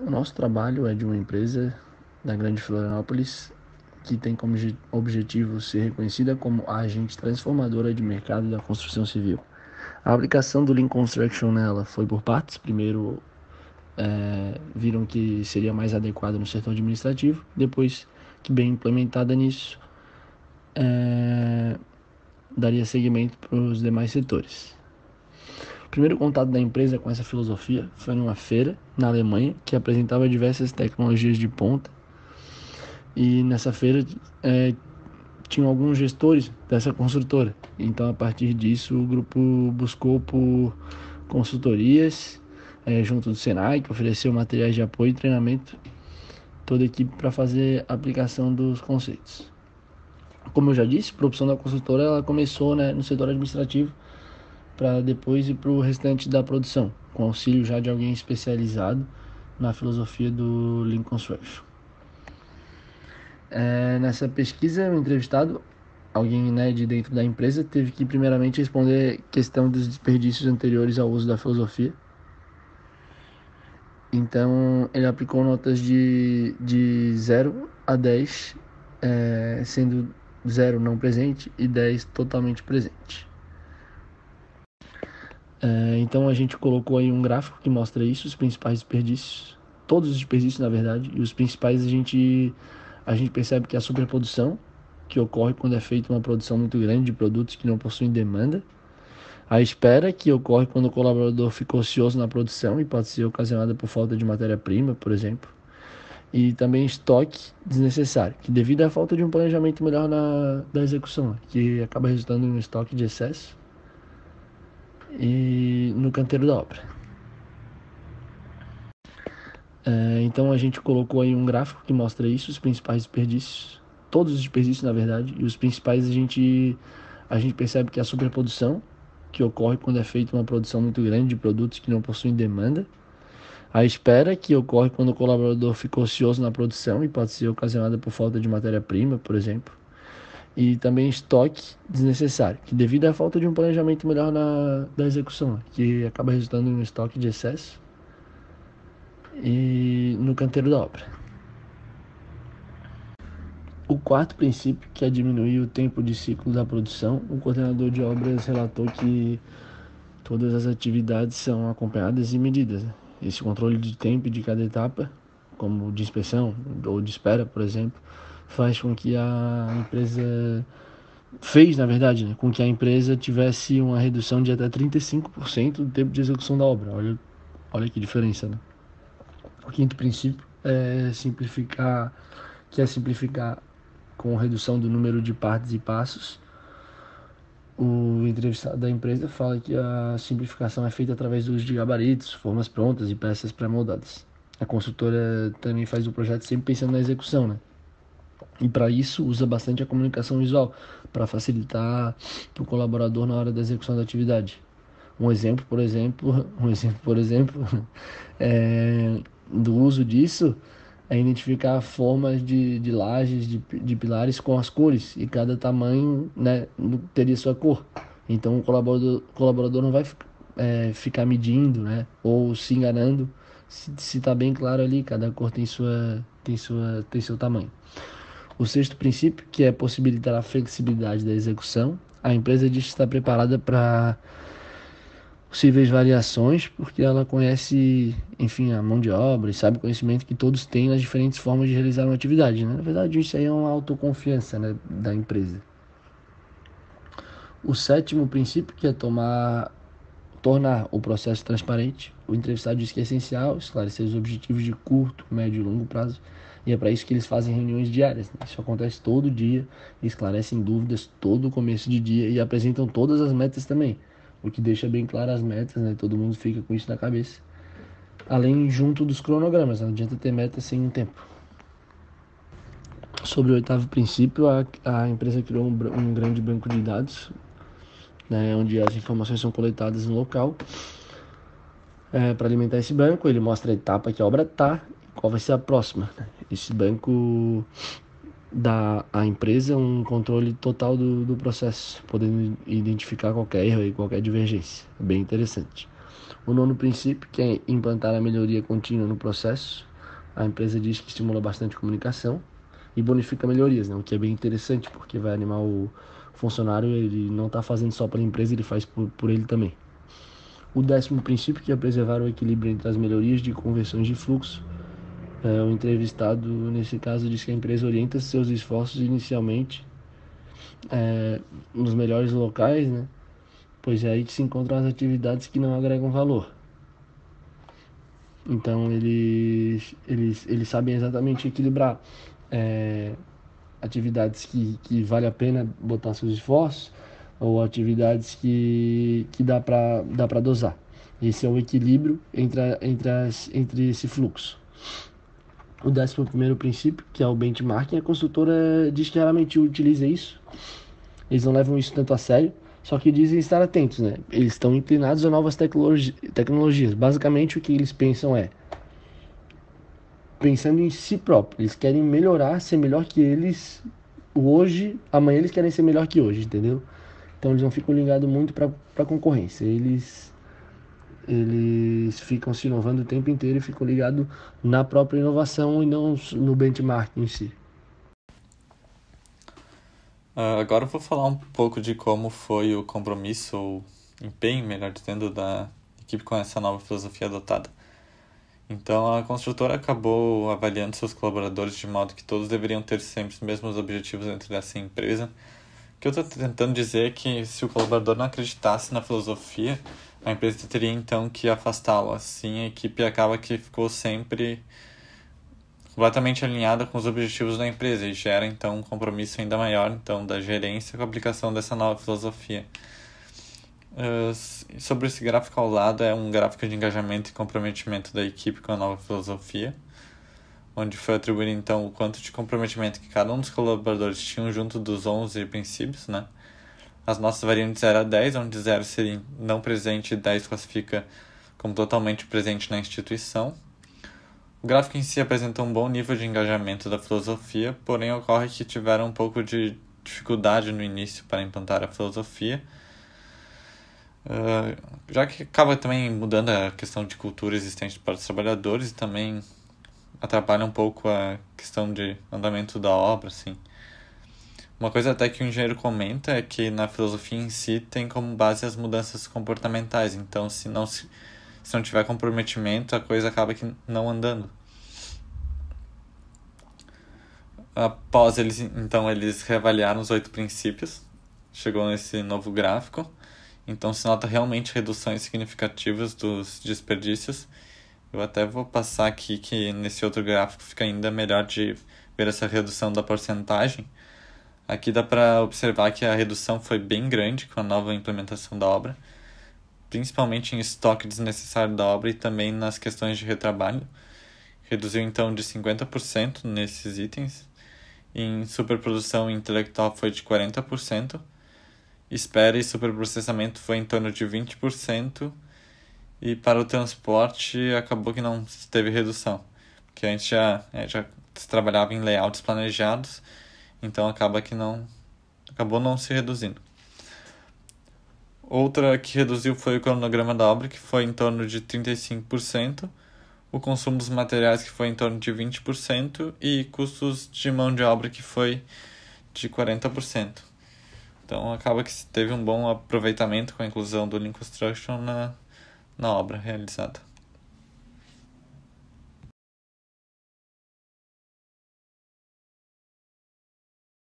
O nosso trabalho é de uma empresa da Grande Florianópolis que tem como objetivo ser reconhecida como a agente transformadora de mercado da construção civil. A aplicação do Lean Construction nela foi por partes. Primeiro, viram que seria mais adequado no setor administrativo. Depois, que bem implementada nisso, daria seguimento para os demais setores. O primeiro contato da empresa com essa filosofia foi numa feira na Alemanha que apresentava diversas tecnologias de ponta, e nessa feira tinham alguns gestores dessa construtora. Então, a partir disso, o grupo buscou por consultorias junto do Senai, que ofereceu materiais de apoio e treinamento toda a equipe para fazer a aplicação dos conceitos. Como eu já disse, a opção da consultora ela começou no setor administrativo para depois ir para o restante da produção, com auxílio já de alguém especializado na filosofia do Lean Construction. Nessa pesquisa, o entrevistado, alguém de dentro da empresa, teve que primeiramente responder a questão dos desperdícios anteriores ao uso da filosofia. Então, ele aplicou notas de 0 a 10, sendo 0 não presente e 10 totalmente presente. Então, a gente colocou aí um gráfico que mostra isso, os principais desperdícios, todos os desperdícios, na verdade, e os principais a gente percebe que é a superprodução, que ocorre quando é feita uma produção muito grande de produtos que não possuem demanda. A espera, que ocorre quando o colaborador fica ocioso na produção e pode ser ocasionada por falta de matéria-prima, por exemplo. E também estoque desnecessário, que devido à falta de um planejamento melhor da execução, que acaba resultando em um estoque de excesso e no canteiro da obra. Então a gente colocou aí um gráfico que mostra isso, os principais desperdícios, todos os desperdícios, na verdade, e os principais a gente percebe que é a superprodução, que ocorre quando é feita uma produção muito grande de produtos que não possuem demanda. A espera, que ocorre quando o colaborador fica ocioso na produção e pode ser ocasionada por falta de matéria-prima, por exemplo. E também estoque desnecessário, que devido à falta de um planejamento melhor da execução, que acaba resultando em um estoque de excesso e no canteiro da obra. O quarto princípio, que é diminuir o tempo de ciclo da produção, o coordenador de obras relatou que todas as atividades são acompanhadas e medidas. Esse controle de tempo de cada etapa, como de inspeção ou de espera, por exemplo, faz com que a empresa na verdade, com que a empresa tivesse uma redução de até 35% do tempo de execução da obra. Olha que diferença, né? O quinto princípio é simplificar com redução do número de partes e passos. O entrevistado da empresa fala que a simplificação é feita através do uso de gabaritos, formas prontas e peças pré-moldadas. A consultora também faz o projeto sempre pensando na execução, né? E para isso usa bastante a comunicação visual, para facilitar para o colaborador na hora da execução da atividade. Um exemplo, por exemplo, do uso disso é identificar formas de lajes, de pilares com as cores, e cada tamanho teria sua cor. Então o colaborador não vai ficar medindo, ou se enganando se está bem claro ali, cada cor tem seu tamanho. O sexto princípio, que é possibilitar a flexibilidade da execução, a empresa diz que está preparada para possíveis variações, porque ela conhece, enfim, a mão de obra e sabe o conhecimento que todos têm nas diferentes formas de realizar uma atividade, né? Na verdade, isso aí é uma autoconfiança, da empresa. O sétimo princípio, que é tornar o processo transparente. O entrevistado diz que é essencial esclarecer os objetivos de curto, médio e longo prazo, e é para isso que eles fazem reuniões diárias, né? Isso acontece todo dia, esclarecem dúvidas todo começo de dia e apresentam todas as metas também, o que deixa bem claro as metas, né? Todo mundo fica com isso na cabeça. Além, junto dos cronogramas, não adianta ter meta sem um tempo. Sobre o oitavo princípio, a empresa criou um grande banco de dados, onde as informações são coletadas no local. Para alimentar esse banco, ele mostra a etapa que a obra está e qual vai ser a próxima. Esse banco dá à empresa um controle total do processo, podendo identificar qualquer erro e qualquer divergência. Bem interessante. O nono princípio, que é implantar a melhoria contínua no processo. A empresa diz que estimula bastante comunicação e bonifica melhorias, né? O que é bem interessante, porque vai animar o funcionário, ele não está fazendo só para a empresa, ele faz por ele também. O 10º princípio, que é preservar o equilíbrio entre as melhorias de conversões de fluxo. O entrevistado, nesse caso, diz que a empresa orienta seus esforços inicialmente nos melhores locais, né? Pois é aí que se encontram as atividades que não agregam valor. Então, eles sabem exatamente equilibrar atividades que vale a pena botar seus esforços ou atividades que dá para dosar. Esse é o equilíbrio entre esse fluxo. O 11º princípio, que é o benchmarking, a consultora diz que raramente utiliza isso. Eles não levam isso tanto a sério, só que dizem estar atentos, né? Eles estão inclinados a novas tecnologias. Basicamente, o que eles pensam pensando em si próprio. Eles querem melhorar, ser melhor que eles hoje, amanhã eles querem ser melhor que hoje, entendeu? Então eles não ficam ligados muito para concorrência. Eles ficam se inovando o tempo inteiro e ficam ligados na própria inovação e não no benchmark em si. Agora eu vou falar um pouco de como foi o compromisso, ou empenho, melhor dizendo, da equipe com essa nova filosofia adotada. Então, a construtora acabou avaliando seus colaboradores de modo que todos deveriam ter sempre os mesmos objetivos dentro dessa empresa. O que eu estou tentando dizer é que se o colaborador não acreditasse na filosofia, a empresa teria então que afastá-lo. Assim, a equipe acaba que ficou sempre completamente alinhada com os objetivos da empresa e gera então um compromisso ainda maior então da gerência com a aplicação dessa nova filosofia. Sobre esse gráfico ao lado é um gráfico de engajamento e comprometimento da equipe com a nova filosofia, onde foi atribuído então o quanto de comprometimento que cada um dos colaboradores tinham junto dos 11 princípios, né? As notas variam de 0 a 10, onde 0 seria não presente e 10 classifica como totalmente presente na instituição. O gráfico em si apresenta um bom nível de engajamento da filosofia, porém ocorre que tiveram um pouco de dificuldade no início para implantar a filosofia, já que acaba também mudando a questão de cultura existente para os trabalhadores e também atrapalha um pouco a questão de andamento da obra, assim. Uma coisa até que o engenheiro comenta é que na filosofia em si tem como base as mudanças comportamentais, então se não tiver comprometimento, a coisa acaba que não andando. Após eles reavaliaram os 8 princípios, chegou nesse novo gráfico, então se nota realmente reduções significativas dos desperdícios. Eu até vou passar aqui que nesse outro gráfico fica ainda melhor de ver essa redução da porcentagem. Aqui dá para observar que a redução foi bem grande com a nova implementação da obra, principalmente em estoque desnecessário da obra e também nas questões de retrabalho. Reduziu então de 50% nesses itens. Em superprodução intelectual foi de 40%. Espera e superprocessamento foi em torno de 20%. E para o transporte acabou que não teve redução, porque antes já se trabalhava em layouts planejados, então acabou não se reduzindo. Outra que reduziu foi o cronograma da obra, que foi em torno de 35%, o consumo dos materiais, que foi em torno de 20%, e custos de mão de obra, que foi de 40%. Então acaba que teve um bom aproveitamento com a inclusão do Lean Construction na obra realizada.